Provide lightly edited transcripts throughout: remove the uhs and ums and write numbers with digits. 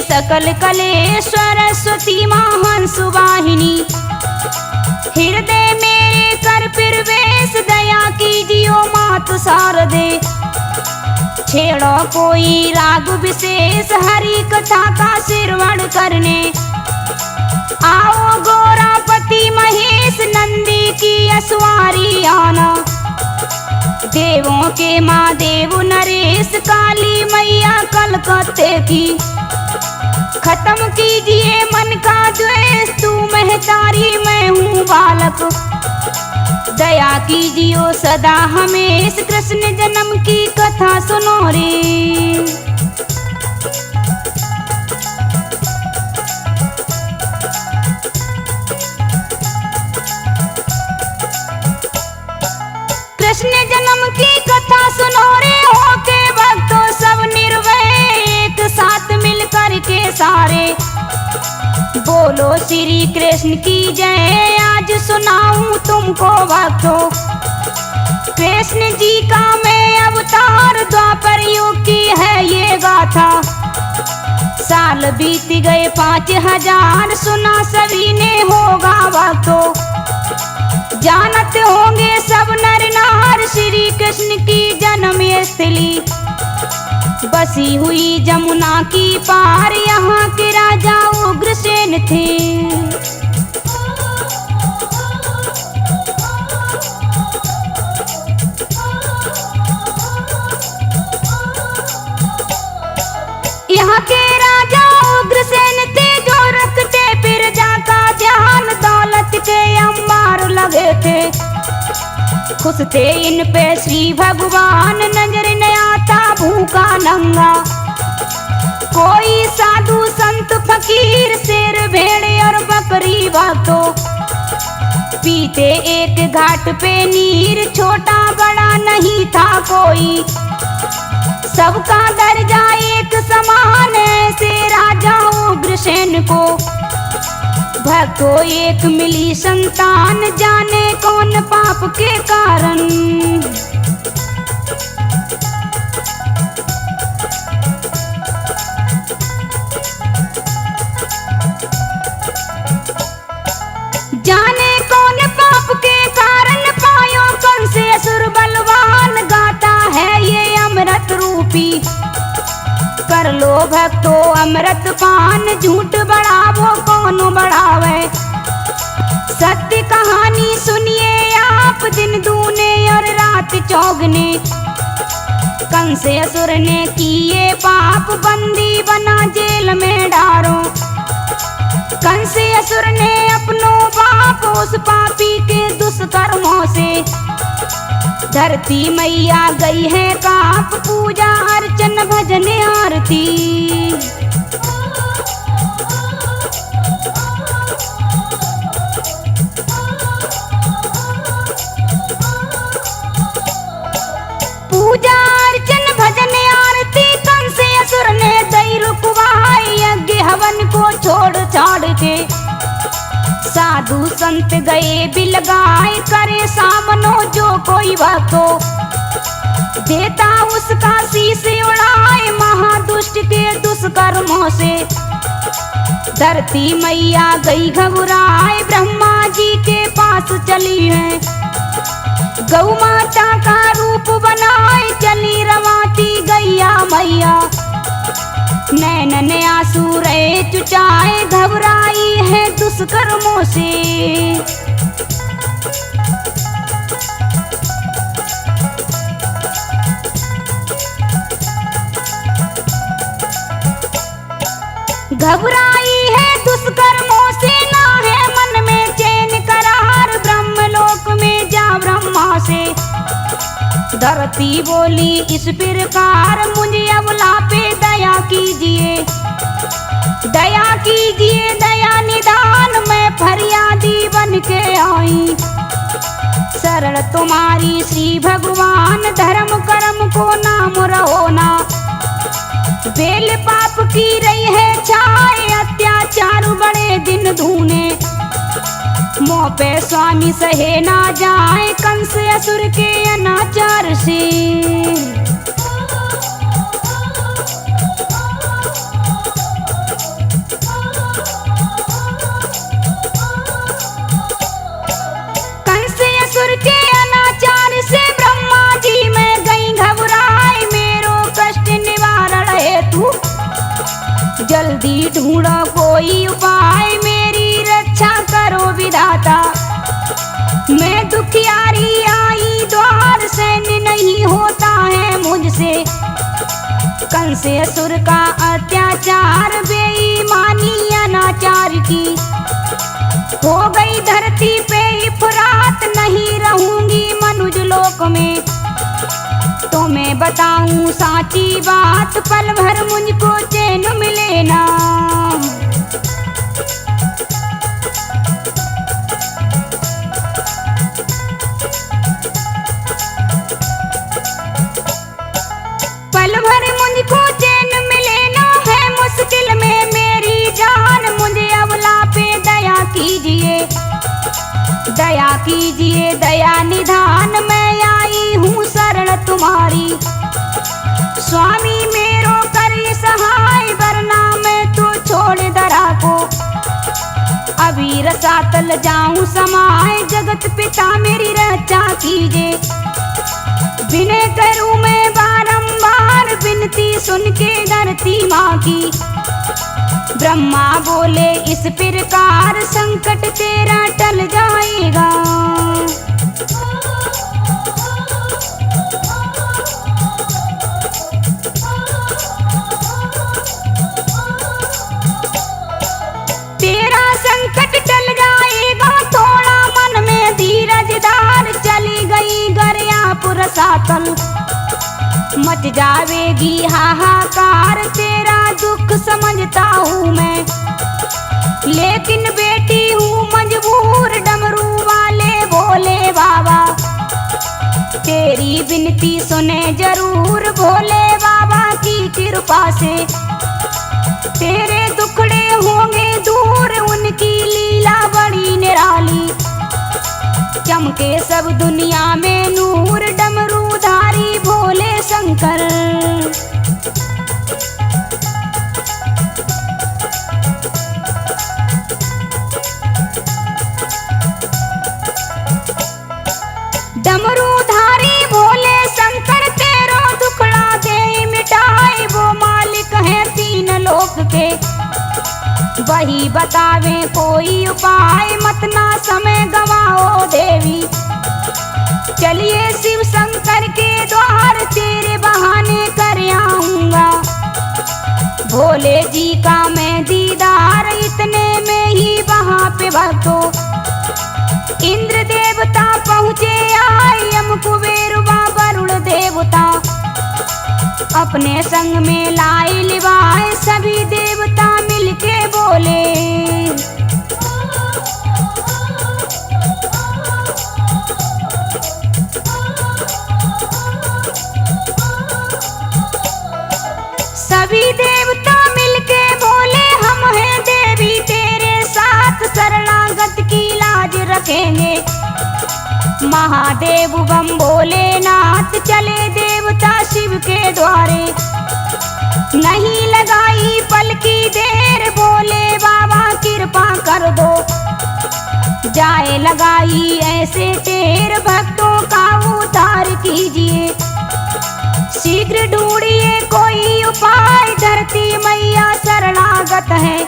सकल कले सरस्वती महान सुवाहिनी। हृदय मेरे कर प्रवेश दया कीजियो मात शारदे। छेड़ो कोई राग विशेष हरि कथा का श्रवण करने। आओ गौरापति महेश नंदी की असवारी आना। देवों के महादेव नरेश काली मैया कलकत्ते की। खत्म कीजिए मन का द्वेष तू महतारी मैं हूँ बालक। दया कीजियो सदा हमेश कृष्ण जन्म की कथा सुनो रे। कृष्ण जन्म की कथा सुनो रे होके भक्तों सब निर्भय एक साथ मिल कर के सारे। बोलो श्री कृष्ण की जय आज सुनाऊं तुमको भक्तों। कृष्ण जी का मैं अवतार द्वापर युग की है ये गाथा। साल बीत गए 5000 सुना सभी ने होगा भक्तों। जानते होंगे सब नर नार श्री कृष्ण की जन्म स्थली। बसी हुई जमुना की पार यहाँ के राजा उग्रसेन थे। यहाँ के राजा उग्रसेन थे जो रखते प्रजा का ध्यान। दौलत के अंबार लगे थे खुश थे इन पे श्री भगवान। नजर न आता भूखा नंगा कोई साधु संत फकीर। शेर भेड़ और बकरी बातों पीते एक घाट पे नीर। छोटा बड़ा नहीं था कोई सबका दर्जा एक समान। ऐसे राजा उग्रसेन को भक्तों एक मिली संतान। जाने कौन पाप के कारण। जाने कौन पाप के कारण पायो कंस असुर बलवान। गाता है ये अमृत रूपी कर लो भक्तों अमृत पान। झूठ बढ़ावो कौन बढ़ावे सत्य कहानी सुनिए आप। दिन दूने और रात चौगने कंस असुर ने किए पाप। बंदी बना जेल में डारो कंस असुर ने अपनों बाप। उस पापी के दुष्कर्मों से धरती मैया गई है काप। पूजा अर्चन भजन आरती पूजा अर्चन भजन आरती। कंस असुर ने दई रुकवाए यज्ञ हवन को छोड़ छाड़ के। साधु संत गए बिलगाए करे सामनो जो कोई भक्तो। देता उसका शीश उड़ाए महादुष्ट के दुष्कर्मों से। धरती मैया गई घबराए ब्रह्मा जी के पास चली है। गौ माता का रूप बनाए चली रवाती गैया मैया। नैनन आंसू रहे चुचाए घबराई है दुष्कर्मों से। घबराई है दुष्कर्मों से ना है मन में चैन करार। ब्रह्मलोक में जा ब्रह्मा से धरती बोली इस प्रकार। मुझे अबला पे दया कीजिए दया कीजिए दया निदान। मैं फरियादी बन के आई शरण तुम्हारी श्री भगवान। धर्म कर्म को नाम रहो ना बेल पाप की रही है छाए। अत्याचार बड़े दिन धूने मोह पे स्वामी सहे ना जाए। कंस असुर के अनाचार से जल्दी ढूंढो कोई उपाय, मेरी रक्षा करो विधाता। मैं दुखियारी आई द्वार, सैन्य नहीं होता है मुझसे। कंस असुर का अत्याचार, बेईमानी अनाचार की हो गई धरती पे इफरात, नहीं रहूंगी मनुज लोक में। तो मैं बताऊं साची बात, पल भर मुझको चैन मिले ना। पल भर मुझको चैन मिले ना, है मुश्किल में मेरी जान। मुझे अबला पे दया कीजिए, दया कीजिए दया निधान। मैं आई हूँ शरण तुम्हारी, स्वामी मेरो कर सहाय, वरना मैं तो छोड़ दरा को। अभी रसातल जाऊं समाए, जगत पिता मेरी रक्षा कीजिए। विनय करूं मैं बारंबार, विनती सुन के धरती माँ की। ब्रह्मा बोले इस प्रकार, संकट तेरा टल जाएगा। तेरा संकट टल जाएगा, थोड़ा मन में धीरज धार। चली गई गरियापुर सातल, मच जावेगी हाहाकार। तेरा दुख समझता हूँ मैं, लेकिन बेटी हूँ मजबूर। डमरू वाले बोले बाबा, तेरी विनती सुने जरूर। भोले बाबा की कृपा से तेरे दुखड़े होंगे दूर। उनकी लीला बड़ी निराली, चमके सब दुनिया में नूर। डमरूधारी भोले शंकर, डमरूधारी भोले शंकर, तेरो दुखड़ा दे मिटाए। वो मालिक है तीन लोक के, वही बतावे कोई उपाय। मत ना समय गवाओ देवी, चलिए शिव शंकर के द्वार। तेरे बहाने कर आऊंगा, भोले जी का मैं दीदार। इतने में ही वहाँ पे भक्तों इंद्र देवता पहुँचे आए। यम कुबेर वरुण देवता अपने संग में लाए लिवाए। सभी देवता मिलके बोले, सभी देवता मिलके बोले, हम हैं देवी तेरे साथ। शरणागत की लाज रखेंगे, महादेव बम भोलेनाथ। चले देवता शिव के द्वारे, नहीं लगाई पल की देर। बोले बाबा कृपा कर दो, जाए लगाई ऐसे टेर। भक्तों का उद्धार कीजिए, शीघ्र ढूंढिए कोई उपाय। धरती मैया शरणागत है,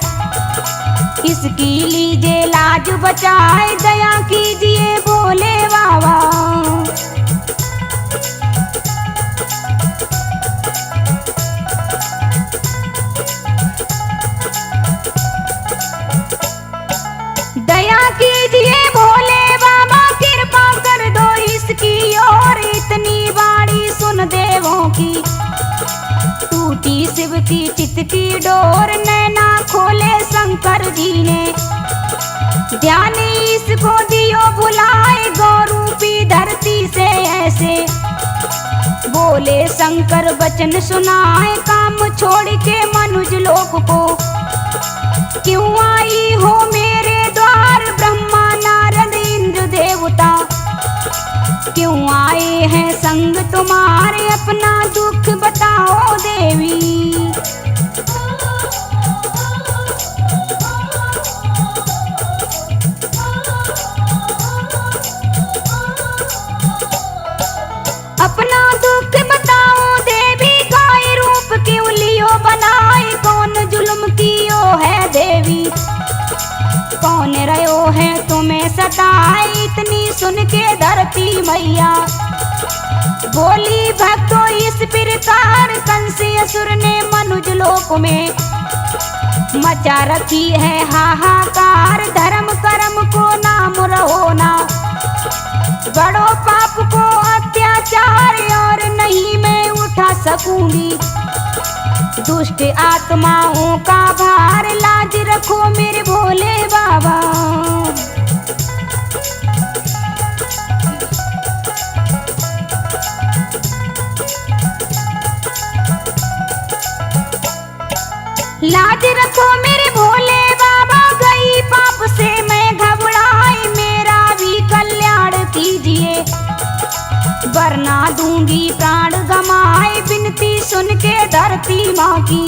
इसकी लीजिए लाज बचाए। दया कीजिए बोले बाबा, दया कीजिए भोले बाबा। कृपा कर दो इसकी ओर, इतनी बाड़ी सुन देवों की। टूटी शिव की चित की डोर, नैना खोले शंकर जी ने। ध्यान इसको दियो भुलाए, गौरूपी धरती से ऐसे। बोले शंकर वचन सुनाए, काम छोड़ के मनुज लोक को। क्यों आई हो मेरे द्वार, ब्रह्मा नारद इंद्र देवता। क्यों आए हैं संग तुम्हारे, अपना दुख बताओ देवी। अपना दुख बताओ देवी, काय रूप क्यों लियो बनाए। कौन जुल्म की सताए इतनी सुन के धरती मैया। बोली भक्तों इस प्रकार कंस असुर ने मनुज लोक में मचा रखी है हाहाकार। धर्म कर्म को नाम रहो ना, बड़ो पाप को अत्याचार, और नहीं मैं उठा सकूंगी दुष्ट आत्माओं का भार। लाज रखो मेरे भोले बाबा। लाज रखो मेरे भोले बाबा, गई पाप से मैं घबराई, मेरा भी कल्याण कीजिए, वरना दूंगी प्राण गमाए। विनती सुन के धरती माँ की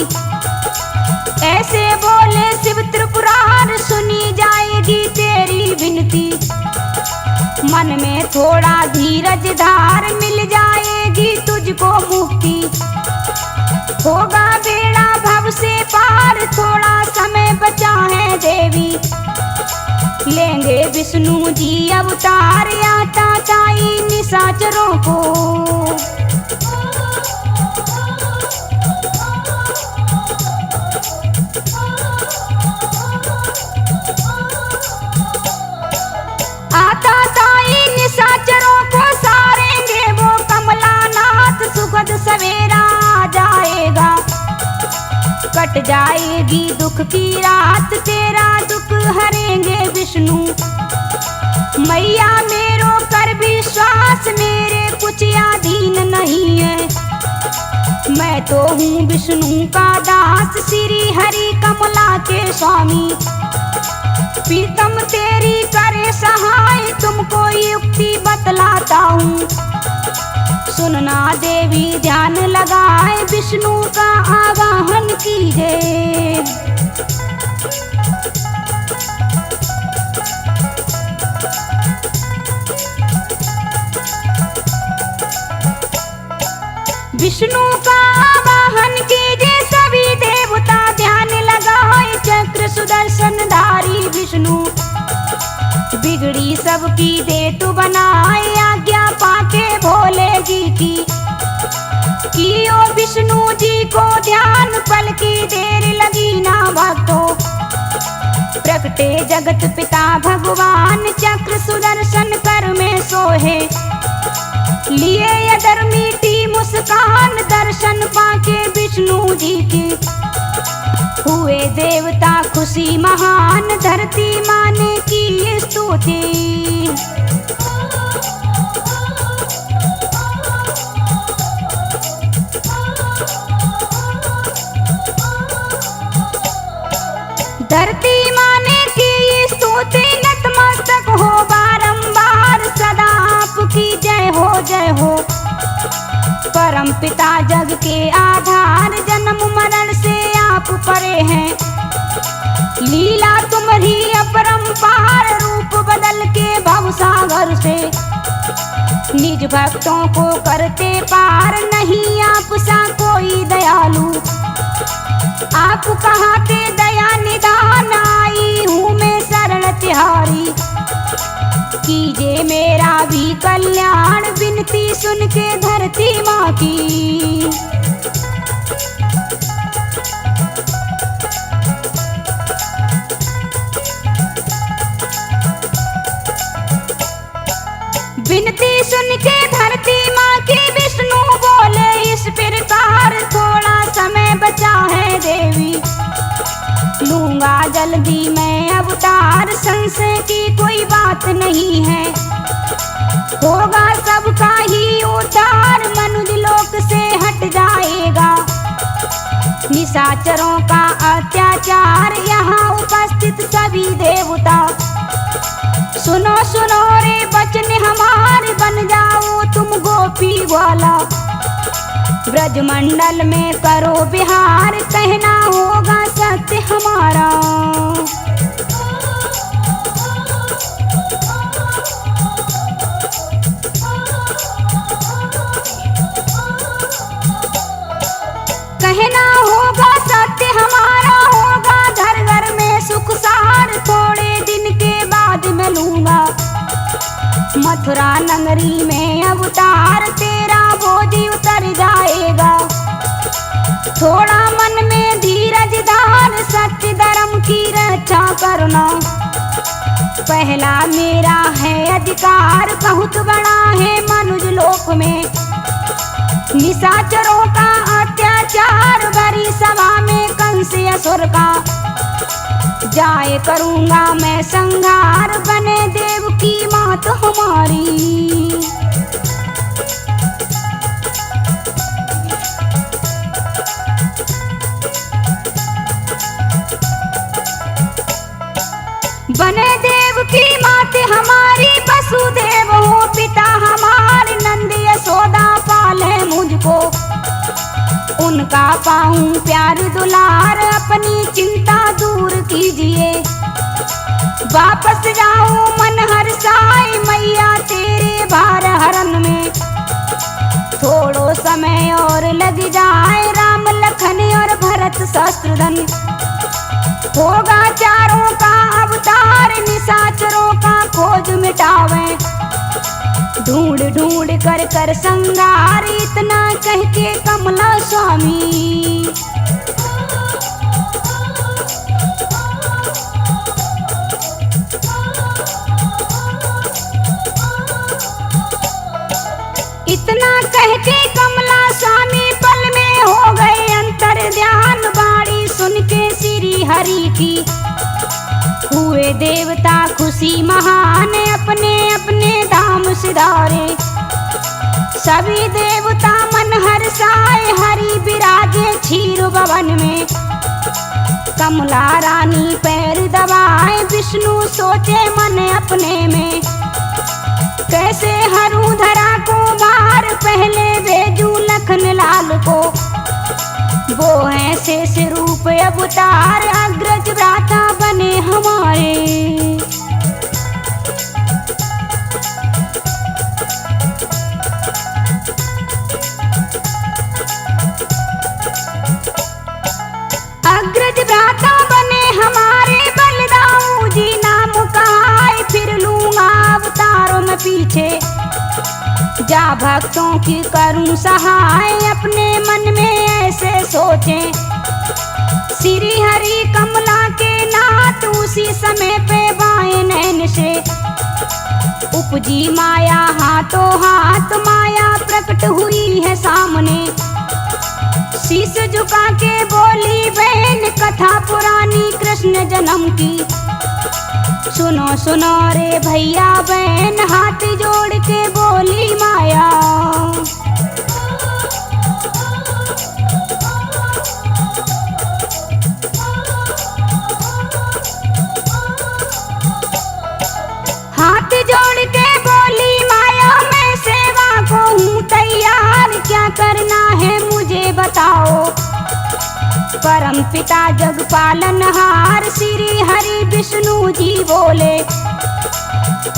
ऐसे बोले शिव त्रिपुरार, सुनी जाएगी तेरी विनती, मन में थोड़ा धीरज धार, मिल जाएगी तुझको मुक्ति, होगा बेड़ा भव से पार। थोड़ा समय बचा है देवी, लेंगे विष्णु जी अवतार, आता ताई निशाचरों को। आता ताई निशाचरों को सारेंगे वो कमला नाथ, सुखद सवेरा आ जाएगा, कट जाएगी दुख की रात, तेरा दुख हरेंगे विष्णु। मैया मेरो कर विश्वास, मेरे कुछ अधीन नहीं है, मैं तो हूँ विष्णु का दास, श्री हरि कमला के स्वामी। प्रीतम तेरी करे सहाय, तुमको युक्ति बतलाता हूँ, सुनना देवी ध्यान लगाए, विष्णु का आवाहन कीजिए। विष्णु का आवाहन कीजिए, सभी देवता ध्यान लगाए, चक्र सुदर्शन धारी विष्णु, बिगड़ी सबकी दे तू बनाए, आज्ञा पाके भोले जी की, कियो विष्णु जी को ध्यान, पल की देर लगी ना भक्तों, प्रकटे जगत पिता भगवान, चक्र सुदर्शन कर में सोहे, लिए अदर मीठी मुस्कान, दर्शन पाके विष्णु जी की, हुए देवता खुशी महान, धरती माने की स्तुति। धरती माने की स्तुति, नतमस्तक हो बारंबार, सदा आपकी जय हो जय हो, परम पिता जग के आधार, जन्म मरण से आप परे हैं, लीला तुम्हारी अपरंपार, रूप बदल के भवसागर से निज भक्तों को करते पार, नहीं आप सा कोई दयालु, आप कहाते दया निदान, आई हूँ मैं शरण तिहारी, कीजिए मेरा भी कल्याण, विनती सुन के धरती माँ की। विनती सुन के धरती माँ की, विष्णु बोले इस प्रकार, थोड़ा समय बचा है देवी, लूंगा जल्दी मैं अवतार, संशय की कोई बात नहीं है, होगा सबका ही उद्धार, मनुज लोक से हट जाएगा निशाचरों का अत्याचार, यहाँ उपस्थित सभी देवता, सुनो सुनो रे बचन हमारे, बन जाओ तुम गोपी वाला, ब्रजमंडल में करो बिहार, कहना होगा सत्य हमारा। कहना होगा सत्य हमारा, होगा घर घर में सुख सार, थोड़े दिन के बाद मैं लूंगा मथुरा नगरी में अवतार तेरा बोझ उतर जाएगा। थोड़ा मन में धीरज धार, सत्य धर्म की रक्षा करना। पहला मेरा है अधिकार, बहुत बड़ा है मनुष्य लोक में। निशाचरों का अत्याचार, भरी सभा में कंस असुर का। जाए करूँगा मैं संहार, बने देव की मात हमारी। बने देव की मात हमारी, वसुदेव हो पिता हमारे। नंद यशोदा पाले मुझको, उनका पाऊं प्यार दुलार। अपनी चिंता दूर कीजिए, वापस जाऊं मन हर्षाए। मैया तेरे भार हरण में थोड़ो समय और लग जाए। राम लखन और भरत शत्रुघ्न, होगा चारों का अवतार। निशाचरों का खोज मिटावे, ढूंढ ढूंढ कर कर संगार। इतना कह के कमला स्वामी इतना कह के कमला स्वामी पल में हो गए अंतर ध्यान। बाणी सुन के श्री हरि की हुए देवता खुशी महान। अपने अपने धाम सिधारे, सभी देवता मन हर्षाए। हरि विराजे क्षीर भवन में, कमला रानी पैर दबाए। विष्णु सोचे मन अपने में, कैसे हरू धरा को बाहर। पहले भेजू लखन लाल को, वो है शेष रूप अवतार। अग्रज भ्राता बने हमारे। अग्रज भ्राता बने हमारे, बलदाऊ जी नाम कहाए। फिर लूंगा अवतारों में पीछे, जा भक्तों की करूं सहाय। अपने मन में ऐसे सोचें श्री हरि कमला के नाथ। उसी समय पे बाएं नैन से उपजी माया, हाथों हाथ माया प्रकट हुई है सामने। शीश झुका के बोली बहन, कथा पुरानी कृष्ण जन्म की। सुनो सुनो रे भैया बहन, हाथ जोड़ के बोली माया। हाथ जोड़ के बोली माया, मैं सेवा को हूँ तैयार। क्या करना है मुझे बताओ, परम पिता जग पालनहार। श्री हरि विष्णु जी बोले,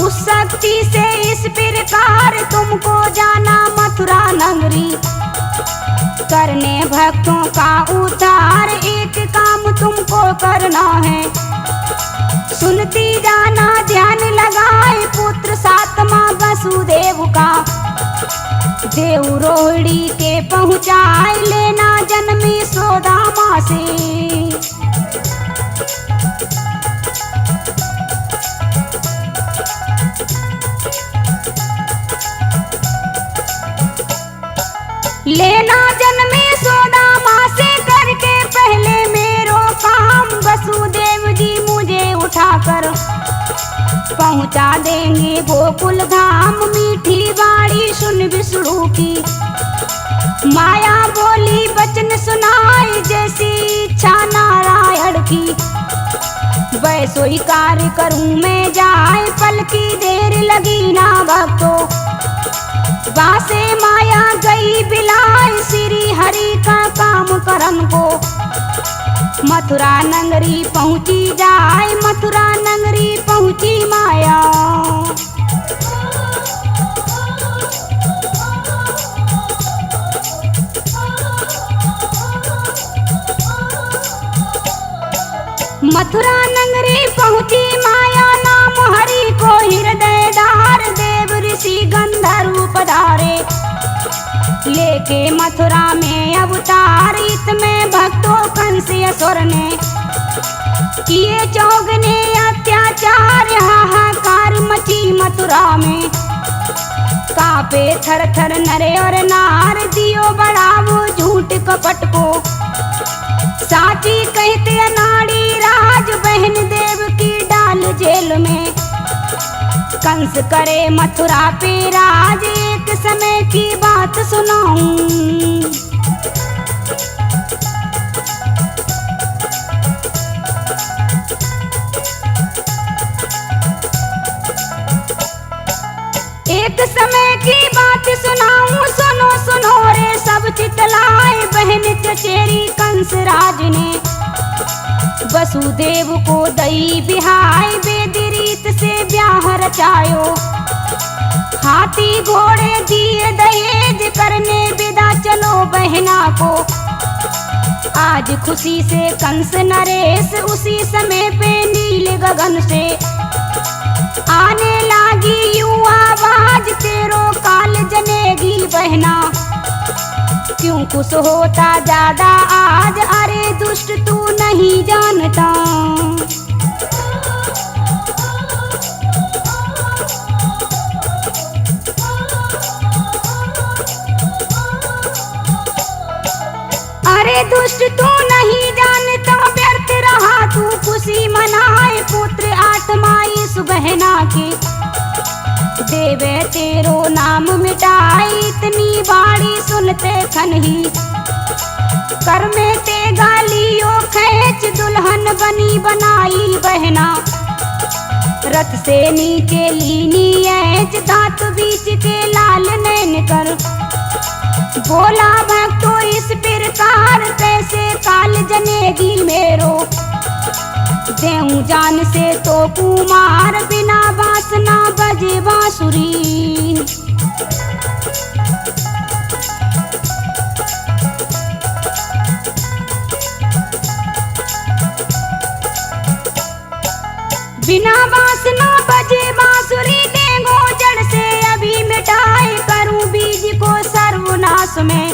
उस शक्ति से इस प्रकार तुमको जाना मथुरा नगरी। करने भक्तों का उद्धार, एक काम तुमको करना है। सुनती जाना ध्यान लगाए, पुत्र सातमा वसुदेव का। देव रोहिणी के पहुँचाए, लेना जन्मी सोदामा से। लेना जन्मी सोदामा से, करके पहले मेरो काम। वसुदेव जी मुझे उठाकर पहुँचा देंगे गोकुल धाम। मीठी बाड़ी सुन विष्णु की, माया बोली वचन सुनाई। जैसी इच्छा नारायण की, वैसोई कार्य करूं मैं जाए। पल की देर लगी ना भक्तों, वासे माया गई बिलाए। श्री हरि का काम करन को, मथुरा नगरी पहुँची जाए। मथुरा नगरी पहुँची माया। मथुरा नगरी पहुँची माया, नाम हरि को हृदय धार। देव देवसी गंधर्व पधारे, लेके मथुरा में अवतार। इसमें भक्तों कंस असुर ने किए चौगने अत्याचार, हाहाकार मची मथुरा में। कापे थर थर नरे और नार, दियो बढ़ावो झूठ कपट को। साची कहते अनाड़ी राज, बहन देव की डाल जेल में। कंस करे मथुरा पे राज, एक समय की बात सुनाऊं। एक समय की बात सुनाऊं, सुनो सुनो रे सब चितलाए। बहन चचेरी कंस राज ने वसुदेव को दई बिहाय, वेद रीत से ब्याह रचायो। हाथी घोड़े दिए दहेज, करने विदा चलो बहना को। आज खुशी से कंस नरेश, उसी समय पे नील गगन से आने लागी यूं आवाज, तेरो काल जनेगी बहना। क्यों खुश होता ज्यादा आज, अरे दुष्ट तू नहीं जानता। अरे दुष्ट तू नहीं जानता, व्यर्थ रहा तू खुशी मनाए। पुत्र आत्मा इस बहना की, देवे तेरो नाम मिटाई। इतनी बाड़ी सुनते खन ही, कर में ते गालियों खैच। दुल्हन बनी बनाई बहना, रथ से नीचे लीनी ऐच। दांत बीच के लाल नैन कर, बोला भक्तो इस प्रकार। कैसे काल जनेगी मेरो, देऊं जान से तो कुमार। बिना वासना बजे बांसुरी, बिना वासना बजे बांसुरी। देंगो जड़ से अभी मिटाए, करूं बीज को सर्वनाश में।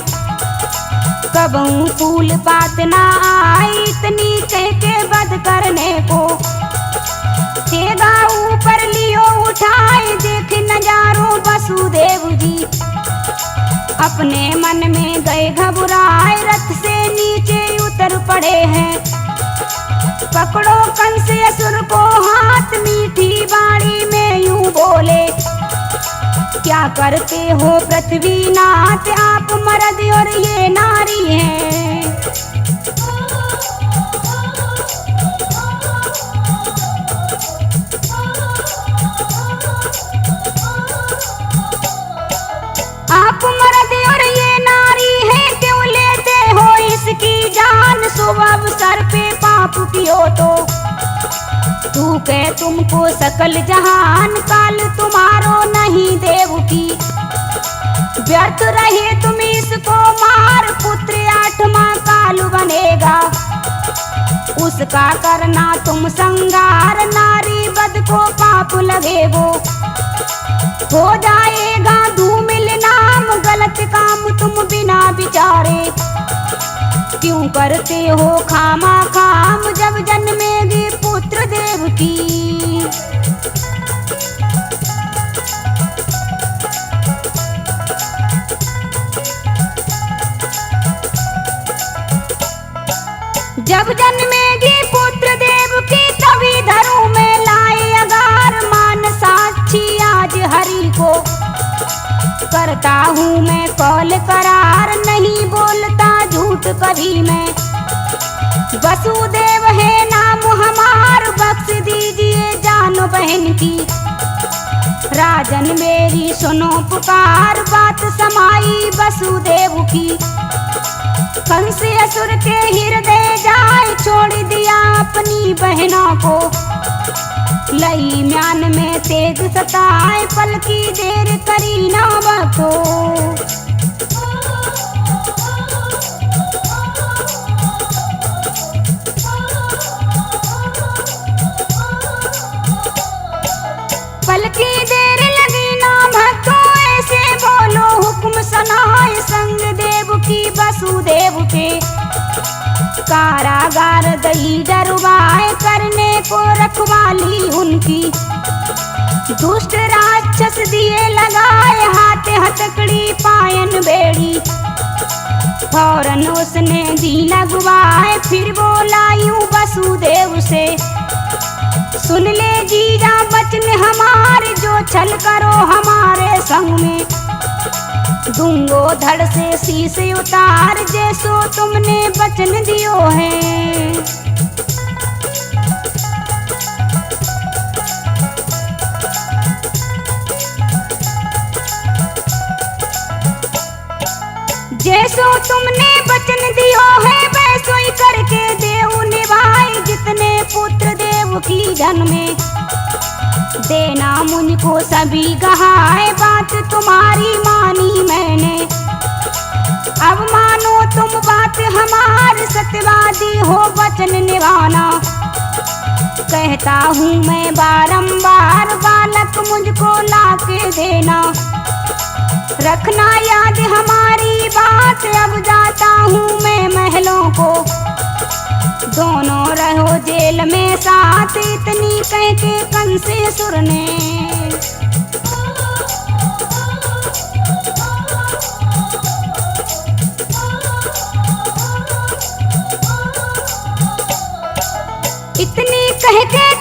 कबहू फूल पात ना आई, इतनी कह के बद करने को। तेगा ऊपर लियो उठाए, देख नजारों वसुदेव जी। अपने मन में गए घबराए, रथ से नीचे उतर पड़े हैं। पकड़ो कंस असुर को हाथ, मीठी बाणी में यूं बोले। क्या करते हो पृथ्वीनाथ, आप मर्द और ये नारी हैं। आप मर्द और ये नारी हैं, क्यों लेते हो इसकी जान। शुभ अवसर पे पाप कियो तो, तू कह तुमको सकल जहान। काल तुम्हारो नहीं देव की, व्यर्थ रहे तुम इसको मार। पुत्र आठवां काल बनेगा, उसका करना तुम संगार। नारी बद को पाप लगे वो, हो जाएगा धूमिल नाम। गलत काम तुम बिना विचारे, क्यों करते हो खामा खाम। जब जन्मेगी पुत्र देव की, जब जन्मेगी पुत्र देव की। तभी धरू में लाए अगार, मान साक्षी आज हरि को। करता हूँ मैं कौल करार, नहीं बोलता झूठ कभी मैं। वसुदेव है नाम हमार, बख्श दीजिए जानो बहन की। राजन मेरी सुनो पुकार, बात समाई वसुदेव की। कंस असुर के हृदय जाए, छोड़ दिया अपनी बहनों को। लई म्यान में तेज सताए, पल की देर करी ना बको। पल की देर लगी ना भक्त, गई डरवाए करने को रखवाली उनकी। दुष्ट राक्षस दिए लगाए हाथ हथकड़ी पायन बेड़ी। फौरन उसने दी लगवाए फिर बोला यूं वसुदेव से, सुन ले जीजा वचन हमारे जो छल करो हमारे संग में। दूंगो धड़ से शीश उतार जैसो तुमने वचन दियो है। जैसो तुमने वचन दियो है वैसो ही करके देव निभाए। जितने पुत्र देव की जन्मे देना मुझको सभी गहाए। बात तुम्हारी मानी मैंने, अब मानो तुम बात हमारे। सत्यवादी हो वचन निभाना, कहता हूँ मैं बारंबार। बालक मुझको लाके देना, रखना याद हमारी बात। अब जाता हूँ मैं महलों को, दोनों रहो जेल में साथ। इतनी कह के कंसेसुर ने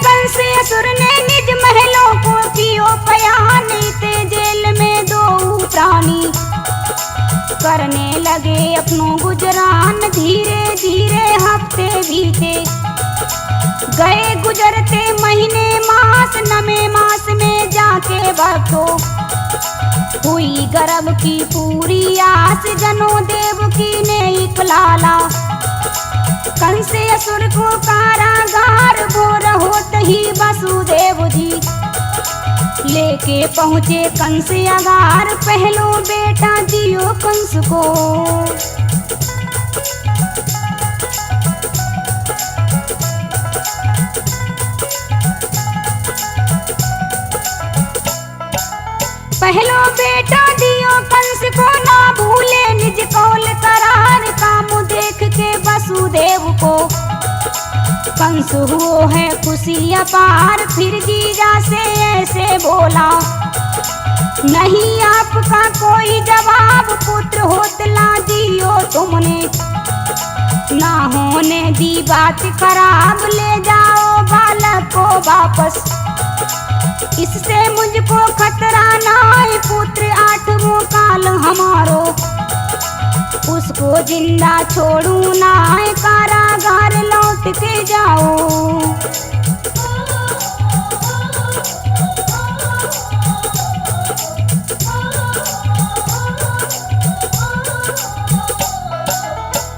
कंसेसुर ने निज महलों को कियो बयान। ते जेल में दो प्राणी करने लगे अपनों गुजरान। धीरे धीरे हफ्ते बीते गए गुजरते महीने मास। नवे मास में जाके बरतो हुई गर्भ की पूरी आस। जनो देव की ने एक लाला कंसेसुर को कारागार। भोर होत ही वसुदेव जी लेके पहुँचे कंस अगार। पहलो बेटा दियो कंस को, पहलो बेटा दियो कंस को। ना भूले निज कौल करार। काम देख के वसुदेव को कंस हुओ है खुशी अपार। फिर जीजा से ऐसे बोला, नहीं आपका कोई जवाब। पुत्र होतला दियो तुमने, ना होने दी बात खराब। ले जाओ बालक को वापस, इससे मुझको खतरा ना है। पुत्र आठवों काल हमारो, उसको जिंदा छोड़ू ना है। कारागार लौट के जाओ।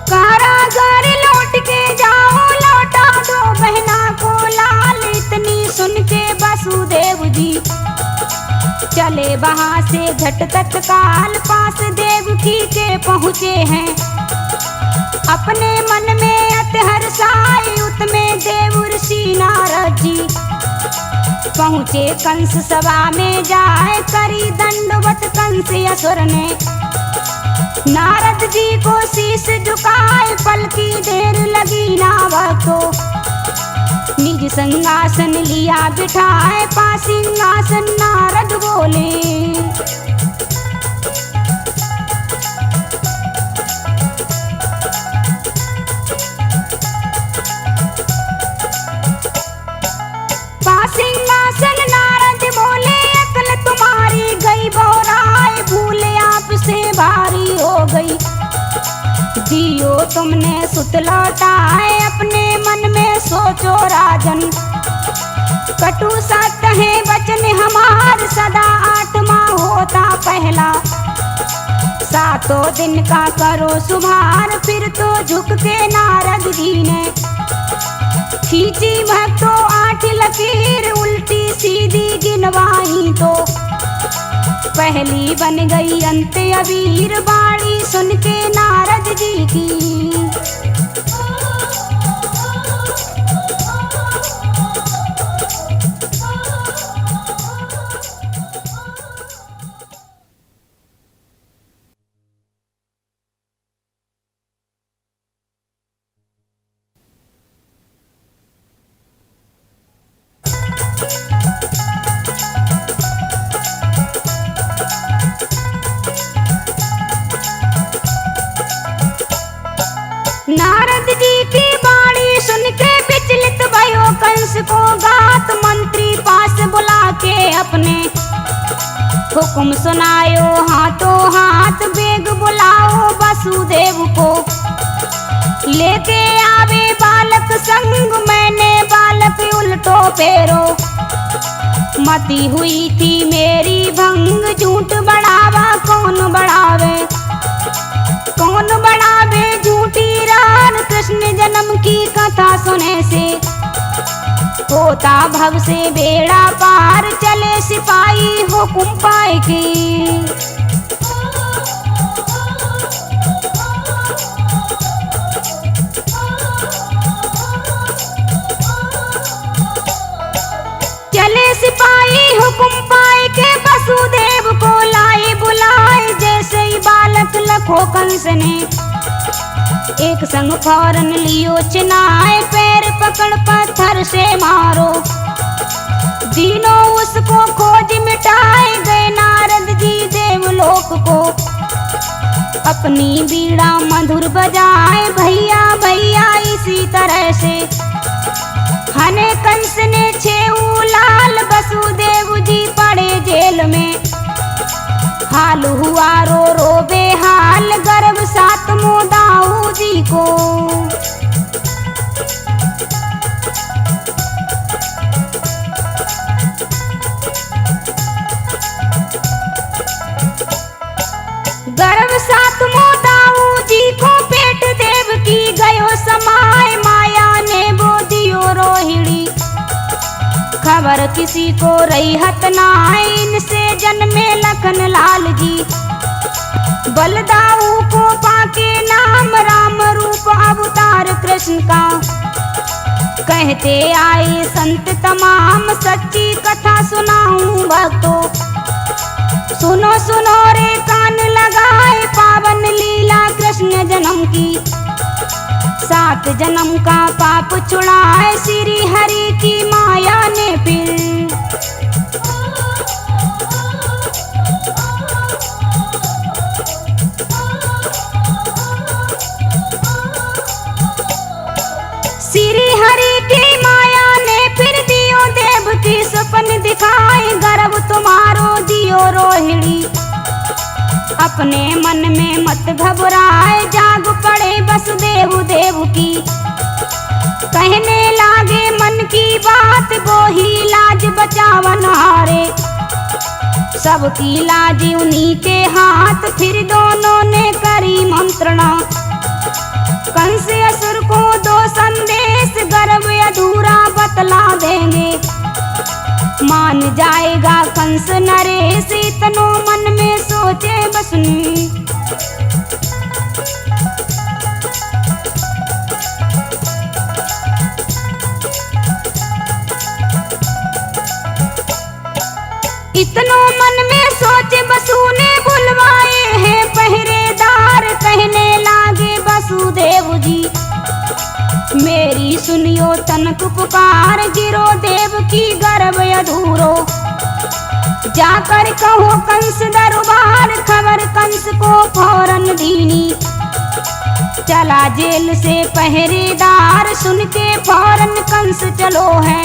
कारागार लौट के जाओ, लौटा दो बहना को लाल। इतनी सुन के वसुदेव जी चले वहां से झट तत्काल। पास देवकी के पहुँचे हैं, अपने मन में अति हर्षाए। उतमें देव ऋषि नारद जी पहुँचे कंस सभा में जाए। करी दंडवत कंस असुर ने, नारद जी को शीश झुकाए। पल की देर लगी ना तो निज सिंहासन लिया बिठाए। पास सिंहासन नारद बोले, सिंहासन नारद बोले, अकल तुम्हारी गई बोराए। भूले आपसे भारी हो गई, दियो तुमने सुत लौटाए। अपने मन में सोचो राजन, कटु सत्य है वचन हमार। सदा आत्मा होता पहला, सातों दिन का करो सुभार। फिर तो झुक के नारद जी ने खींची भक्तों 8 लकीर। उल्टी सीधी गिनवाई तो पहली बन गई अंत अबीर। बाणी सुन के नारद जी की उसको गात मंत्री पास बुला के अपने हुक्म सुनायो, हाथों हाथ बेग बुलाओ वसुदेव को। लेके आवे बालक संग, मैंने बालक उल्टो फेरो। मती हुई थी मेरी भंग, झूठ बढ़ावा कौन बढ़ावे, कौन बढ़ावे झूठी रान। कृष्ण जन्म की कथा सुने से होता भव से बेड़ा पार, चले सिपाही हुकुम पाए की। चले सिपाही हुकुम पाए के वसुदेव को लाए बुलाए। जैसे ही बालक लखो कंस ने एक संग फौरन लियो चिनाए, पैर पकड़ पत्थर से मारो। तीनों उसको खोज मिटाए गए नारद जी देवलोक को। अपनी बीड़ा मधुर बजाए, भैया भैया इसी तरह से हने कंस ने छेऊ लाल। वसुदेव जी पड़े जेल में, हाल हुआ रो रो बेहाल। गर्भ सातमो दाऊ जी को। गर्भ सातमो दाऊ जी को पेट देव की गयो समाए। माया ने वो दियो रोहिणी, खबर किसी को रही हत नाय। इनसे जन्मे लखन लाल जी, बलदाऊ को पाके नाम। राम रूप अवतार कृष्ण का कहते आए संत तमाम। सच्ची कथा सुनाऊं भक्तों, सुनो सुनो रे कान लगाए। पावन लीला कृष्ण जन्म की, 7 जन्म का पाप छुड़ाए। श्री हरि की माया ने फिर श्री हरि की माया ने फिर दियो देव की सपन दिखाए। गर्भ तुम्हारो दियो रोहिणी, अपने मन में मत घबराए। जाग पड़े वसुदेव देव की, कहने लागे मन की बात। वो ही लाज बचावन हारे, सबकी लाज उन्हीं के हाथ। फिर दोनों ने करी मंत्रणा, कंस असुर को 2 संदेश। गर्भ अधूरा बतला देंगे, मान जाएगा कंस नरेश। इतनो मन में सोचे बसनी, इतनो मन में सोचे बसु ने बुलवाए हैं पहरेदार। कहने लागे वसुदेव जी मेरी सुनियो तनक पुकार। गिरो देव की गर्भ अधूरो, जाकर कहो कंस दरबार। खबर कंस को फौरन दीनी, चला जेल से पहरेदार। सुन के फौरन कंस चलो है,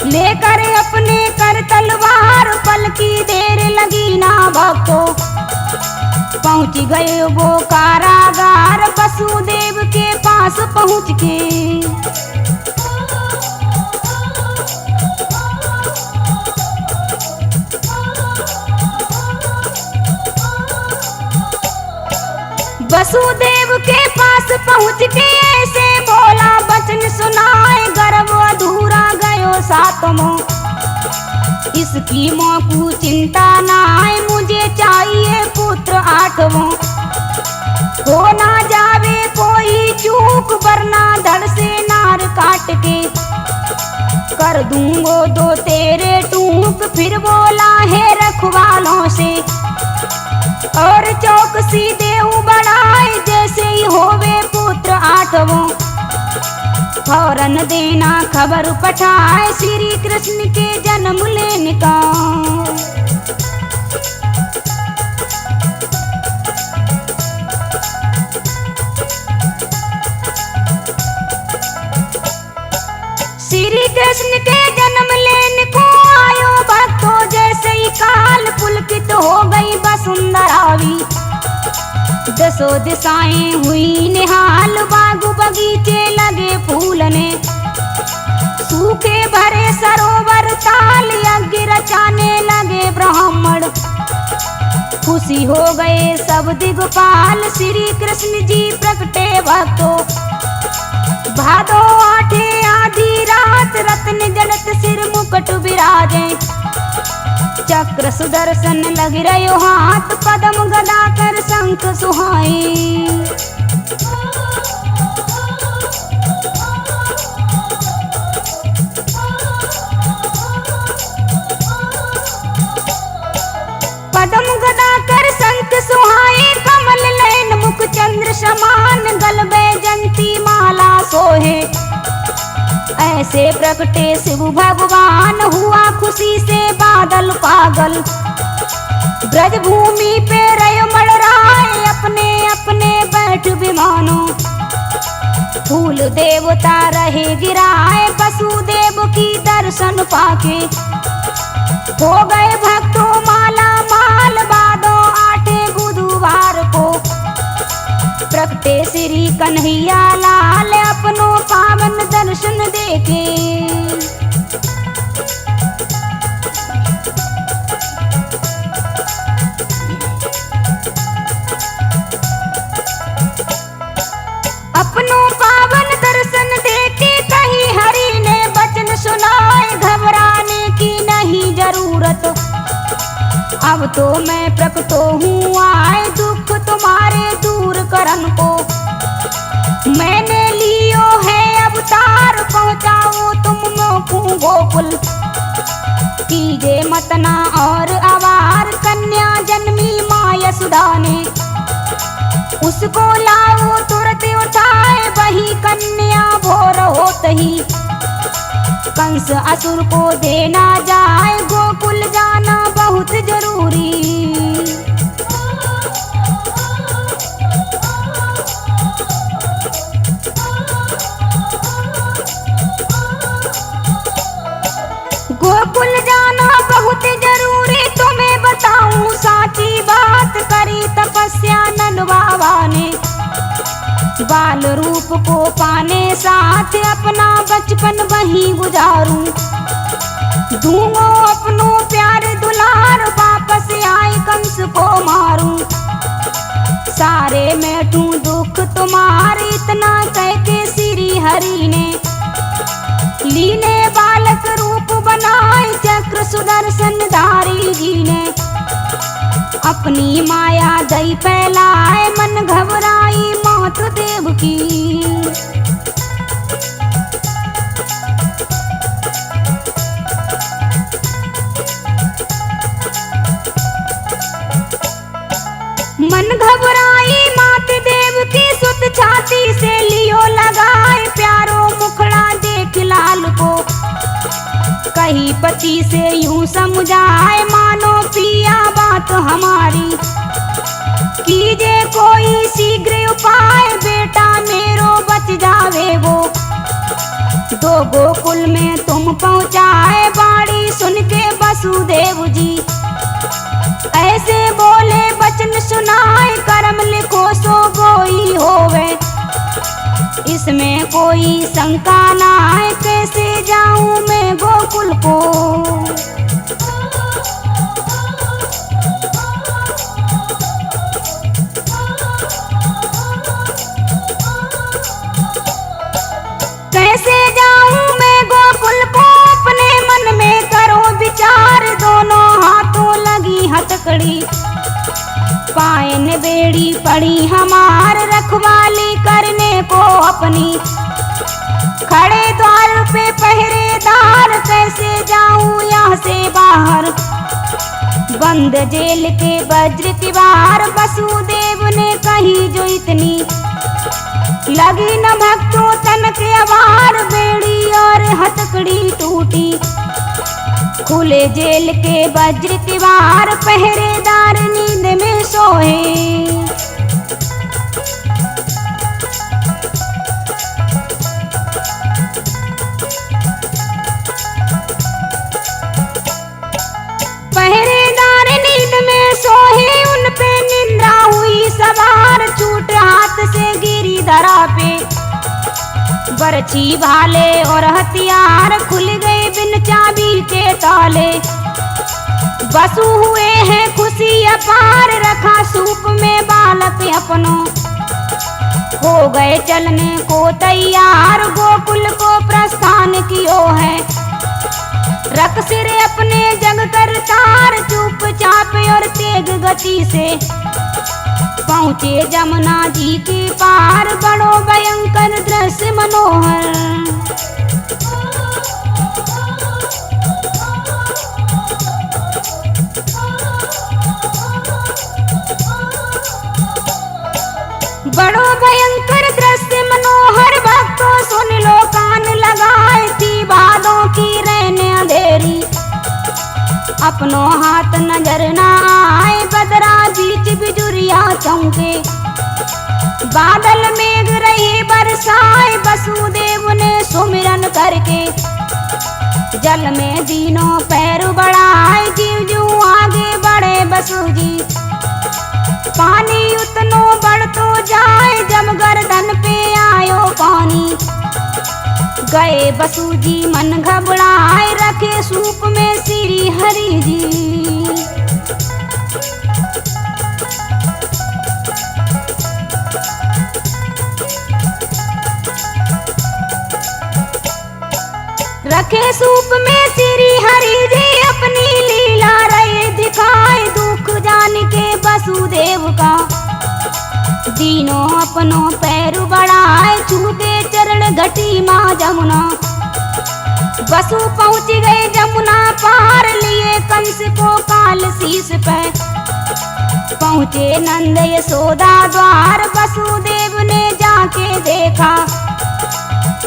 लेकर अपने कर तलवार। पल की देर लगी ना भक्तो, पहुंच गए वो कारागार। वसुदेव के पास पहुंच के वसुदेव के पास पहुंच के ऐसे बोला वचन सुनाए। गर्भ अधूरा गयो 7वां, इसकी माँ को चिंता ना आए। मुझे चाहिए पुत्र 8वां, हो ना जावे कोई चूक। वरना धड़ से नार काट के कर दूंगो 2 तेरे टूक। फिर बोला है रखवालों से, और चौकसी देव बढ़ाए। जैसे ही होवे पुत्र 8वां, फौरन देना खबर पठाए। श्री कृष्ण के जन्म लेने का। श्री दसों दिशाएं हुई निहाल, बाग बगीचे लगे फूलने, सूखे भरे सरोवर ताल, यज्ञ रचाने लगे ब्राह्मण। खुशी हो गए सब दिगपाल, श्री कृष्ण जी प्रकटे भक्तों। भादो आठे आधी रात, रत्न जड़त सिर मुकुट विराजे, चक्र सुदर्शन लग रयो हाथ, पद्म गदा कर शंख सुहाए। पद्म गदा कर शंख सुहाए, कमल नयन मुख चंद्र समान, गल बैजंती माला सोहे। ऐसे प्रकटे शिव भगवान, हुआ खुशी से बादल पागल। ब्रज भूमि पे रयो मड़राए, अपने अपने बैठ विमानो, फूल देवता रहे गिराए, वसुदेव की दर्शन पाके। हो गए भक्तों माला माल, बादो आठे बुधवार को, प्रकटे श्री कन्हैया लाल, अपनों पावन दर्शन देखे। अपनों पावन दर्शन देखे, कहीं हरि ने वचन सुनाए, घबराने की नहीं जरूरत। अब तो मैं प्रकटो हूँ आए, दुख तुम्हारे दूर करन को। मैंने लियो है अवतार, पहुँचाओ तुम मोकू गोकुल। कीजे मतना और अवार, कन्या जन्मी माँ यशोदा ने। उसको लाओ तुरंत उठाए, वही कन्या भोर होत ही। कंस असुर को देना जाए, गोकुल जाना बहुत जरूरी। गोकुल जाना बहुत जरूरी, तुम्हें बताऊं साची बात, करी तपस्या नंद बाबा ने। बाल रूप को पाने साथ, अपना बचपन वहीं गुजारूं। दूंगो अपनों प्यार दुलार, वापस आए कंस को मारूं। सारे मैटू दुख तुम्हारे, इतना कह के श्री हरि ने। लीने बालक रूप बनाए, चक्र सुदर्शन धारी जी ने। अपनी माया दई फैलाए, मन घबराई मात देव की। मन घबराई मात देव की, सुत छाती से लियो लगाए, प्यारो मुखड़ा देख लाल को। कही पति से यूं समझाए, मानो पिया बात हमारी। कीजे कोई शीघ्र उपाय, बेटा मेरो बच जावे वो। दो गोकुल में तुम पहुँचाए, बाड़ी सुन के वसुदेव जी। ऐसे बोले वचन सुनाए, कर्म लिखो सो गोई होवे। इसमें कोई शंका ना है, कैसे जाऊं मैं गोकुल को। कैसे जाऊं मैं गोकुल को, अपने मन में करो विचार। दोनों हाथों लगी हथकड़ी, पायन बेड़ी पड़ी हमार, रखवाली करने को अपनी। खड़े द्वार पे पहरेदार, कैसे जाऊं यहाँ से बाहर। बंद जेल के वज्र किवार, वसुदेव ने कही जो इतनी। लगी न भक्तों तन के अवार, बेड़ी और हथकड़ी टूटी। खुले जेल के वज्र किवार, पहरेदार नींद में सोए। पहरेदार नींद में सोए, उन पे निंदा हुई सवार। बरछी भाले और हथियार खुल गए बिन चाबी के ताले। बसु हुए हैं खुशी अपार, रखा सूप में बालक अपनो, हो गए चलने को तैयार, गोकुल को प्रस्थान कियो है। रख सिर अपने जग कर तार, चुपचाप और तेज गति से पहुँचे जमुना जी के पार, बड़ो भयंकर दृश्य मनोहर। बड़ो भयंकर दृश्य मनोहर, भक्तों सुन लो कान लगाए, थी बादों की रहने अंधेरी, अपनों हाथ नजर न आए, बदरा बीच बिजुरिया चमके, बादल मेघ रहे बरसाए, वसुदेव ने सुमिरन करके, जल में तीनों पैर बढ़ाए, जीव जू आगे बढ़े बसु जी, पानी उतनो बढ़तो जाए, जब गर्दन पे आयो पानी, गए बसु जी मन घबराए, रखे सूप में श्री हरि जी। रखे सूप में श्री हरि जी, अपनी लीला रहे दिखाए, दुख जान के वसुदेव का तीनों अपनों पैर बढ़ाए, छूते चरण घटी माँ जमुना, वसु पहुँच गए जमुना पार, लिए कंस को काल शीस पे, पहुँचे नंद यशोदा द्वार, वसुदेव ने जाके देखा,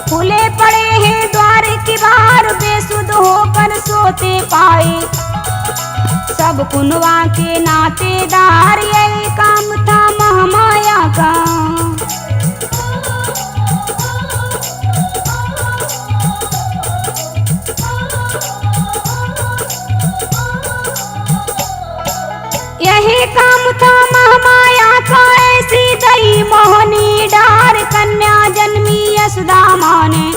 खुले पड़े हैं द्वार की बार, बेसुध होकर सोते पाए, सब कुनवा के नातेदार, यही काम था महामाया का। यही काम था महामाया का, ऐसी दई मोहनी डार, कन्या जन्मी यशोदा माँ ने,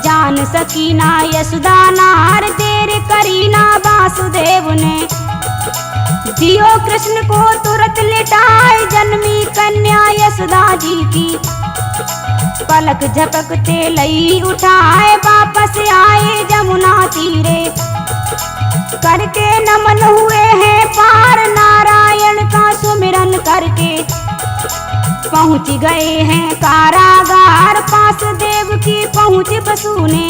जान सकी ना यशोदा नार, देर करी ना वासुदेव ने, जियो कृष्ण को तुरंत लिटाए, जन्मी कन्या यशोदा जी की, पलक झपकते लई उठाए, वापस आए जमुना तीरे, करके नमन हुए हैं पार, नारायण का सुमिरन करके, पहुँच गए हैं कारागार, पास देव की पहुँच बसु ने।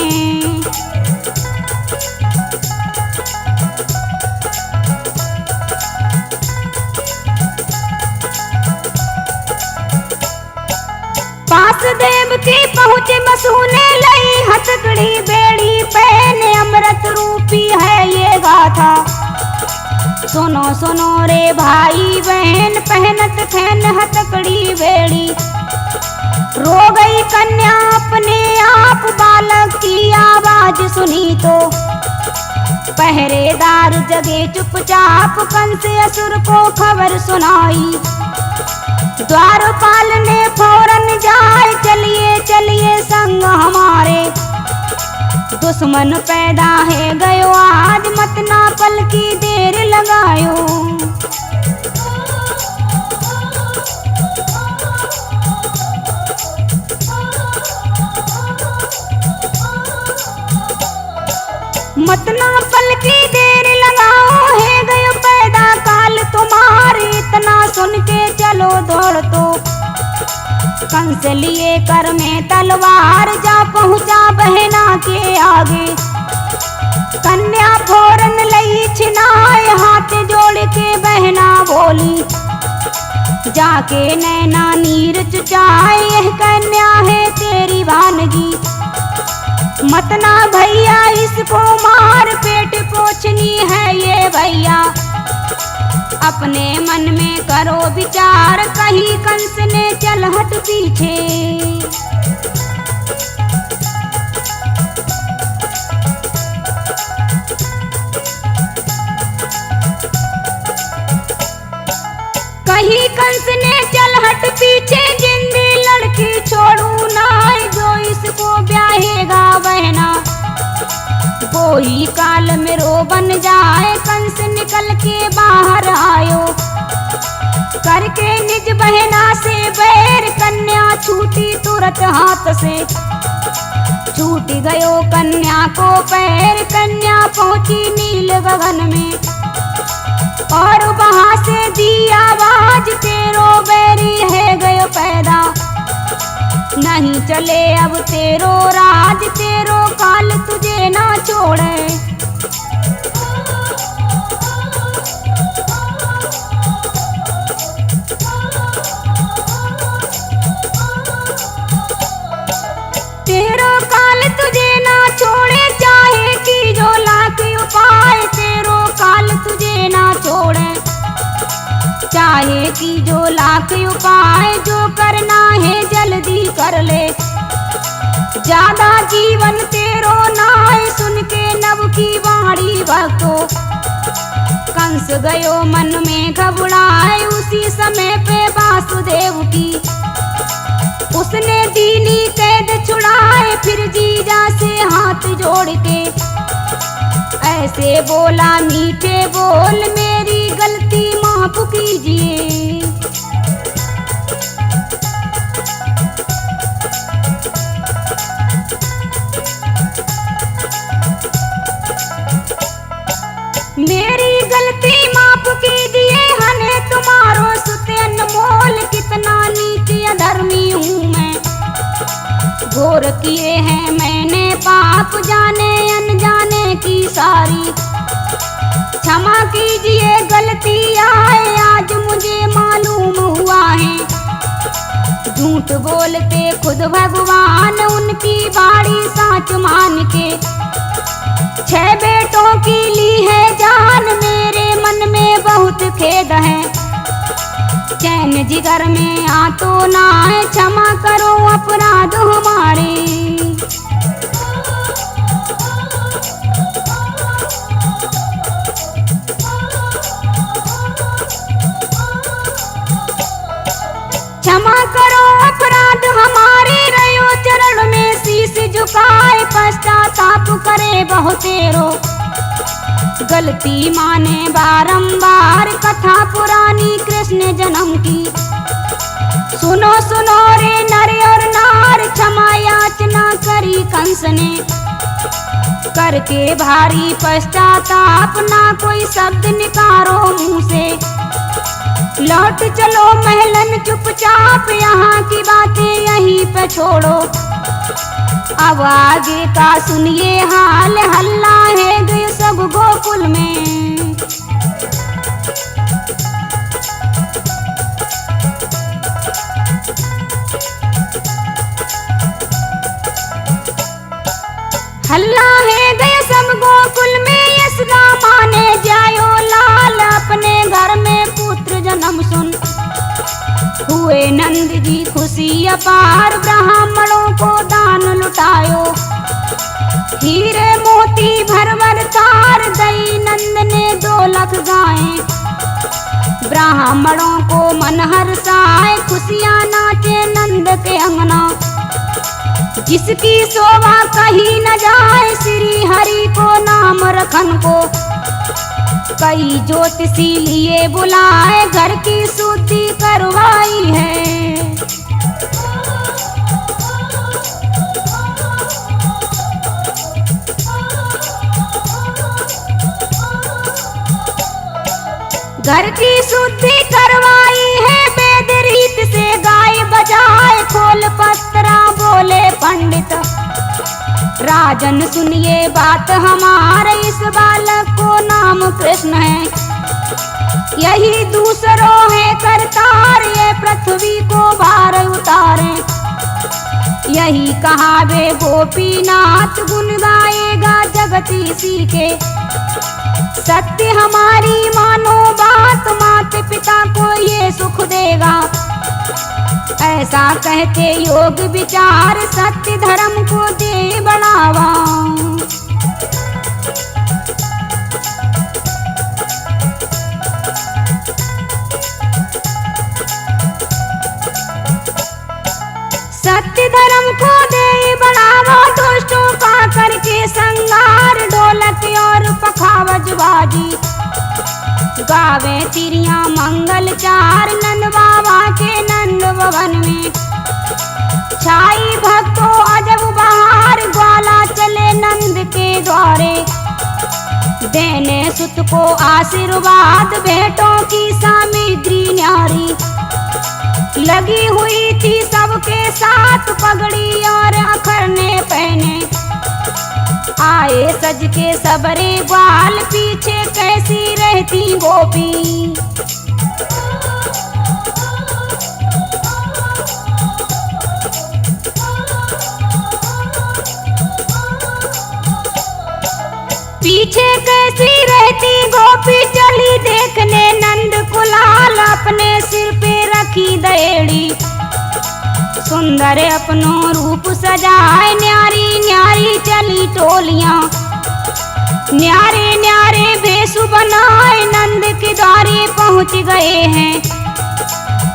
पास देव की पहुँच बसु ने, लई हथकड़ी बेड़ी पहने, अमृत रूपी है ये गाथा, सुनो सुनो रे भाई बहन, पहनत फैन हथकड़ी बेड़ी, रो गई कन्या अपने आप, बालक की आवाज सुनी तो, पहरेदार जगे चुपचाप, कंस असुर को खबर सुनाई, द्वारपाल ने फौरन जाए, चलिए चलिए संग हमारे, दुश्मन पैदा है गयो आज, मत ना पल की देर लगायो। मत ना पल की देर लगाओ, है गयो पैदा काल तुम्हारे, इतना सुन के चलो दौड़ तो, कंस लिए कर में तलवार, जा पहुँचा बहना के आगे, कन्या फौरन लई छिनाए, हाथ जोड़ के बहना बोली, जाके नैना नीर चुचाए, यह कन्या है तेरी वानगी, मत ना भैया इसको मार, पेट पोछनी है ये भैया, अपने मन में करो विचार, कहीं कंस ने चल हट पीछे। कहीं कंस ने चल हट पीछे, जिंदी लड़की छोड़ू ना, जो को ब्याहेगा बहना। कोई काल में रो बन जाए, कंस निकल के बाहर आयो। करके निज बहना से बैर, कन्या छूटी तुरंत हाथ से। छूट गयो कन्या को पैर, कन्या पहुंची नील गगन में। और वहां से दी आवाज, तेरो बैरी है गयो पैदा। नहीं चले अब तेरो राज, तेरो काल तुझे ना छोड़े। तेरो काल तुझे ना छोड़े, चाहे की जो लाख उपाय। तेरो काल तुझे ना छोड़े, चाहे की जो लाख उपाय। जो करना है जल्दी कर ले, ज्यादा जीवन तेरो नाय। सुन के नव की वाणी भक्तो, कंस गयो मन में घबराए। उसी समय पे वासुदेव की उसने दीनी कैद छुड़ाए। फिर जीजा से हाथ जोड़ के ऐसे बोला मीठे बोल, मेरी गलती माफ कीजिए। मेरी गलती माफ कीजिए, हने तुम्हारो सुत अनमोल। कितना नीच अधर्मी हूँ मैं, घोर किए हैं मैंने पाप। जाने अनजाने की सारी, क्षमा कीजिए गलती आए। आज मुझे मालूम हुआ है, झूठ बोलते खुद भगवान। उनकी बाड़ी साच मान के 6 बेटों की ली है जान। मेरे मन में बहुत खेद है, चैन जिगर में आ तो ना है। क्षमा करो अपराध हमारे। क्षमा करो अपराध हमारे। रयो चरण में शीश झुकाए, पश्चाताप करे बहुतेरो। गलती माने बारंबार, कथा पुरानी कृष्ण जन्म की। सुनो सुनो रे नर और नार, क्षमा याचना करी कंस ने। करके भारी पश्चाताप, ना कोई शब्द निकारो मुंह से। लौट चलो महलन चुपचाप, यहाँ की बातें यहीं पे छोड़ो। अब आगे का सुनिए हाल, हल्ला है गए सब गोकुल में। हल्ला है गए सब गोकुल में। यशोदा माने जायो लाल, अपने घर में पुत्र जन्म सुन। हुए नंद जी खुशी अपार, ब्राह्मणों को दान लुटायो। हीरे मोती भर भर तार, दई नंद ने 2 लाख गायें। ब्राह्मणों को मन हर्षाए, खुशियाँ नाचे नंद के अंगना। जिसकी शोभा कहीं न जाए, श्री हरि को नाम रखन को। कई ज्योतिषी लिए बुलाए, घर की शुद्धि करवाई है। घर की शुद्धि करवाई है, वेद रीत से गाय बजाए। खोल पत्रा बोले पंडित, राजन सुनिए बात हमारे। इस बालक को नाम कृष्ण है, यही दूसरों है करतार। ये पृथ्वी को भार उतारे, यही कहावे गोपीनाथ। गुण गाएगा जगदीशी के, सत्य हमारी मानो बात। माता पिता को ये सुख देगा, ऐसा कहते योग विचार। सत्य धर्म को दे बढ़ावा। सत्य धर्म को दे बढ़ावा। बजबाजी। गावे तिरिया मंगल चार नंद बाबा के नंद भवन में। छाई भक्तों अजब बहार, ग्वाला चले नंद के द्वारे। देने सुत को आशीर्वाद, भेंटों की सामग्री न्यारी। लगी हुई थी सबके साथ पगड़ी और अखरने पहने। आए सज के सबरे ग्वाल, पीछे कैसी रहती गोपी। पीछे कैसी रहती गोपी, चली देखने नंद कुलाल। अपने सिर पे रखी दहेड़ी, सुंदर अपनो रूप सजाए। न्यारी न्यारी चली टोलियां, न्यारे न्यारे भेषु बनाए। नंद के द्वारे पहुंच गए हैं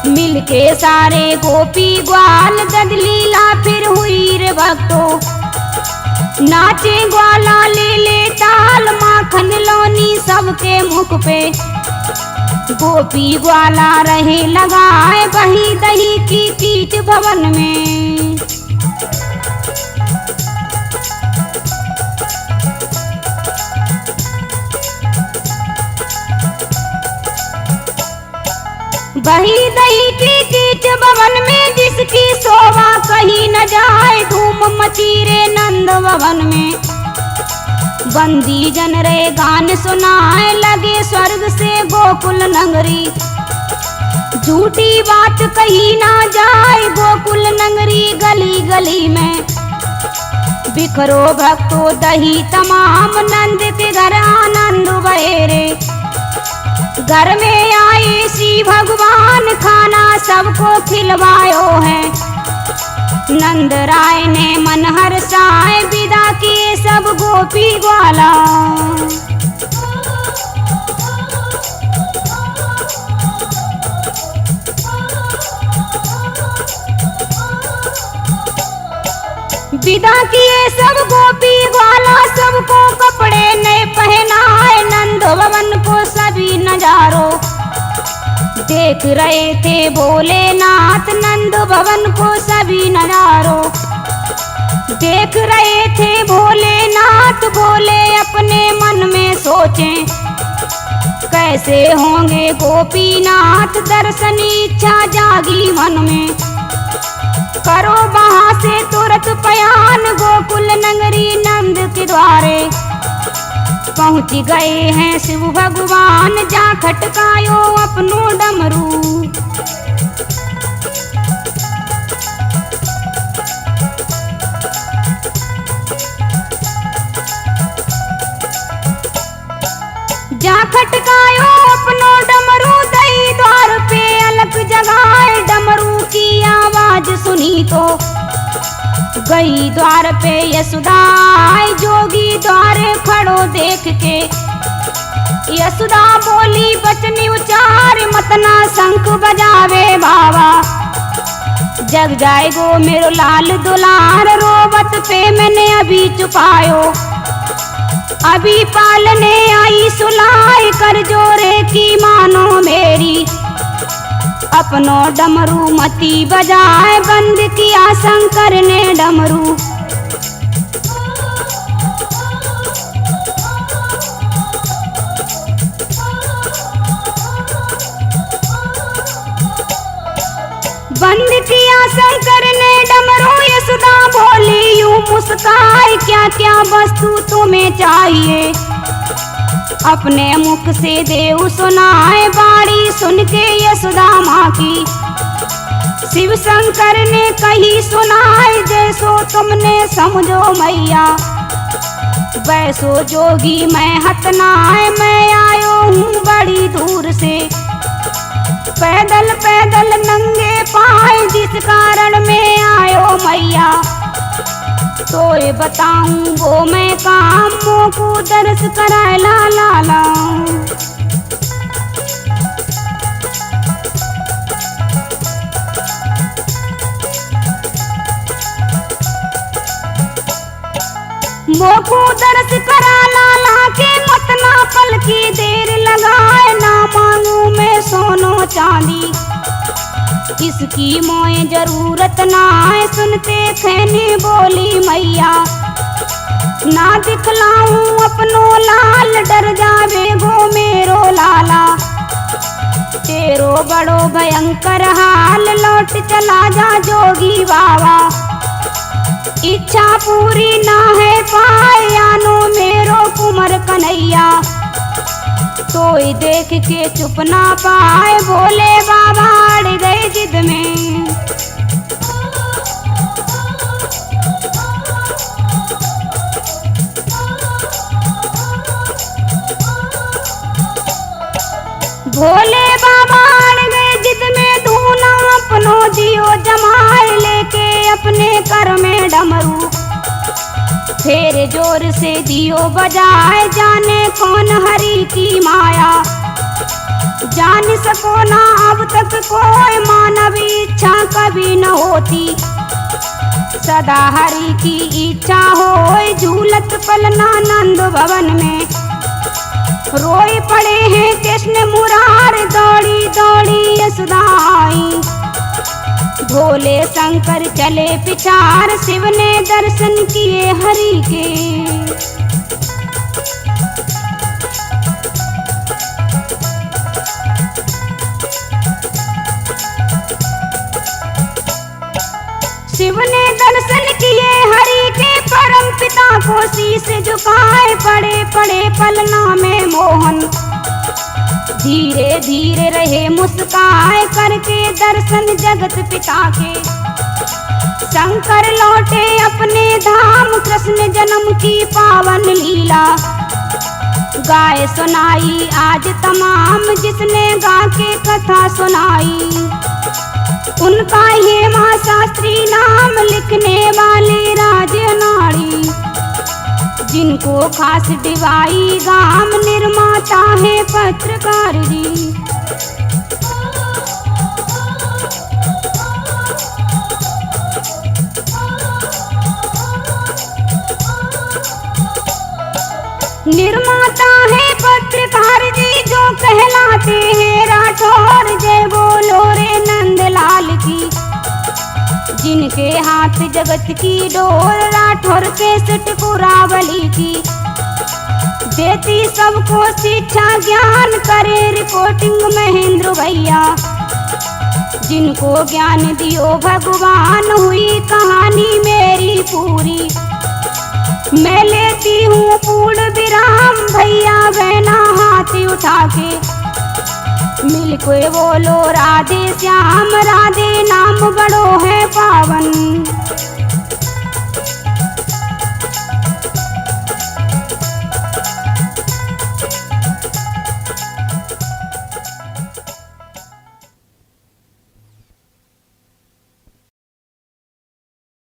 मिलके सारे गोपी ग्वाल। गदलीला फिर हुई रे भक्तों, नाचे ग्वाला ले ले ताल। माखन लौनी सबके मुख पे, गोपी ग्वाला रहे लगाए। बही दही की कीट भवन में। बही दही की कीट भवन में, जिसकी शोभा कहीं न जाए। धूम मची रे नंद भवन में। बंदी जन रे गान सुनाए, लगे स्वर्ग से गोकुल नगरी। झूठी बात कही ना जाए, गोकुल नगरी गली गली में। बिखरो भक्तों दही तमाम, नंद के घर आनंद बहेरे। घर में आए श्री भगवान, खाना सबको खिलवायो है। नंद राय ने मन हर्षाए, विदा किए सब गोपी ग्वाला। विदा किए सब गोपी ग्वाला, सबको कपड़े नए पहनाए। नंद भवन को सभी नजारों देख रहे थे भोलेनाथ। नंद भवन को सभी नजारों देख रहे थे भोलेनाथ। भोले अपने मन में सोचें, कैसे होंगे गोपीनाथ। दर्शन इच्छा जागी मन में, करो वहां से तुरंत पयान। गोकुल नगरी नंद के द्वारे पहुंच गए हैं शिव भगवान। जा खटकायो अपनो डमरू, जा खटकायो अपनो डमरू। दई द्वार पे अलग जगाए, डमरू की आवाज सुनी तो गई द्वार पे यशोदा। जोगी द्वारे खड़ो देख के यशोदा बोली बचन उचार। मतना शंख बजावे बाबा, जग जाएगो मेरो लाल दुलार। रोबत पे मैंने अभी चुपायो, अभी पालने आई सुलाए। कर जोरे की मानो मेरी, अपनो डमरू मती बजाए। बंद किया शंकर ने डमरू, बंद किया शंकर ने डमरू। यशोदा बोली यूं मुस्काए, क्या क्या वस्तु तुम्हें चाहिए। अपने मुख से देव सुनाए, बाणी सुन के यशोदा माँ की। शिव शंकर ने कही सुनाए, जैसो तुमने समझो मैया। वैसो जोगी मैं हतनाए, मैं आयो हूँ बड़ी दूर से। पैदल पैदल नंगे पाए, जिस कारण में आयो मैया। तो ये बताऊं वो मैं काम, को दर्श कराए ला ला ला। मोको दर्श करा ला ला के, मतना पल की देर लगाए, ना मांगू मैं सोनो चांदी, इसकी मोए जरूरत ना है। सुनते खैनी बोली मैया, ना दिखलाऊं अपनो लाल, डर जावे गो मेरो लाला। तेरो बड़ो भयंकर हाल, लौट चला जा जोगी बाबा, इच्छा पूरी ना है पाए, आनो मेरो कुंवर कन्हैया। सोई देख के चुप ना पाए, भोले बाबा अड़ गए जिद में। भोले बाबा अड़ गए जिद में, धूना अपनो दियो जमाए, लेके अपने कर में डमरू फिर जोर से दियो बजाए। जाने कौन हरि की माया, जान सको ना अब तक कोई मानव इच्छा कभी न होती, सदा हरि की इच्छा होए। झूलत पलना नंद भवन में, रोई पड़े हैं कृष्ण मुरार, दौड़ी दौड़ी यशोदा आई। भोले शंकर चले पिछार, शिव ने दर्शन किए हरि के। शिव ने दर्शन किए हरि के, परम पिता को शीश झुकाए। पड़े पड़े पलना में मोहन, धीरे धीरे रहे मुस्काए, करके दर्शन जगत पिता के। शंकर लौटे अपने धाम, कृष्ण जन्म की पावन लीला, गाय सुनाई आज तमाम, जिसने गा के कथा सुनाई। उनका ये मां शास्त्री नाम, लिखने वाले राज नाड़ी, जिनको खास दिवाई गाम, निर्माता है पत्रकार जी। निर्माता है पत्रकार जी, जो कहलाते हैं राठौर। जय बोलो रे नंदलाल की, जिनके हाथ जगत की डोर, राठौर के सिटपुरावली की। देती सबको शिक्षा ज्ञान, करे रिपोर्टिंग महेंद्र भैया, जिनको ज्ञान दियो भगवान। हुई कहानी मेरी पूरी, मैं लेती हूँ पूर्ण विराम, भैया बहना हाथ उठा के। मिल के बोलो राधे श्याम, राधे नाम बड़ो है पावन।